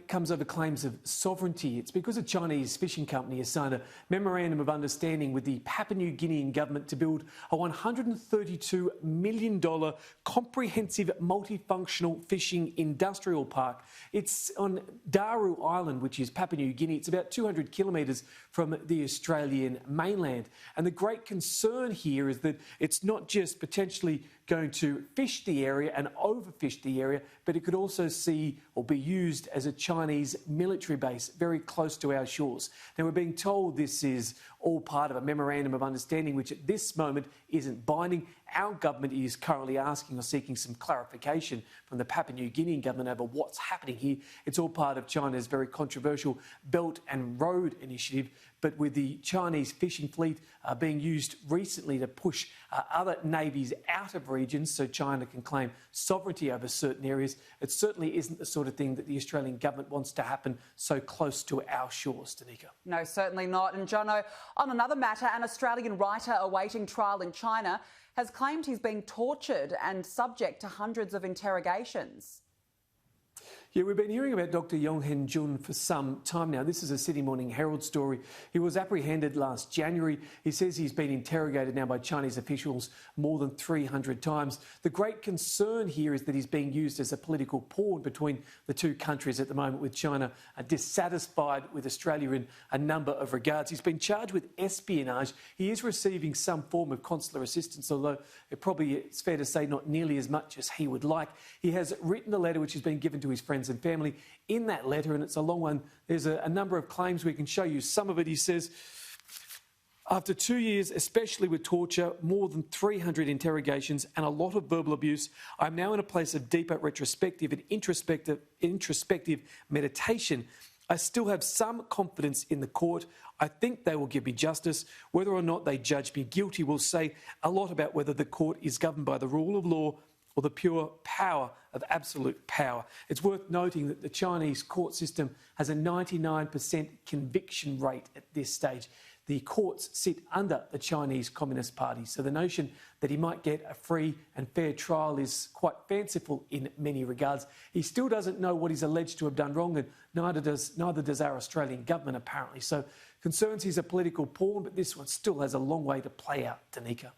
comes over claims of sovereignty. It's because a Chinese fishing company has signed a memorandum of understanding with the Papua New Guinean government to build a $132 million comprehensive multifunctional fishing industrial park. It's on Daru Island, which is Papua New Guinea. It's about 200 kilometres from the Australian mainland. And the great concern here is that it's not just potentially going to fish the area and overfish the area, but it could also see or be used as a Chinese military base very close to our shores. Now, we're being told this is all part of a memorandum of understanding, which at this moment isn't binding. Our government is currently asking or seeking some clarification from the Papua New Guinean government over what's happening here. It's all part of China's very controversial Belt and Road Initiative, but with the Chinese fishing fleet being used recently to push other navies out of regions so China can claim sovereignty over certain areas, it certainly isn't the sort of thing that the Australian government wants to happen so close to our shores, Danica. No, certainly not. And Jono, on another matter, an Australian writer awaiting trial in China has claimed he's being tortured and subject to hundreds of interrogations. Yeah, we've been hearing about Dr Mr Hengjun for some time now. This is a Sydney Morning Herald story. He was apprehended last January. He says he's been interrogated now by Chinese officials more than 300 times. The great concern here is that he's being used as a political pawn between the two countries at the moment, with China dissatisfied with Australia in a number of regards. He's been charged with espionage. He is receiving some form of consular assistance, although it's fair to say not nearly as much as he would like. He has written a letter which has been given to his friends and family. In that letter, and it's a long one, there's a number of claims. We can show you some of it. He says, after 2 years, especially with torture, more than 300 interrogations and a lot of verbal abuse, I'm now in a place of deeper retrospective and introspective meditation. I still have some confidence in the court. I think they will give me justice. Whether or not they judge me guilty will say a lot about whether the court is governed by the rule of law or the pure power of absolute power. It's worth noting that the Chinese court system has a 99% conviction rate at this stage. The courts sit under the Chinese Communist Party, so the notion that he might get a free and fair trial is quite fanciful in many regards. He still doesn't know what he's alleged to have done wrong, and neither does our Australian government, apparently. So concerns he's a political pawn, but this one still has a long way to play out, Danica.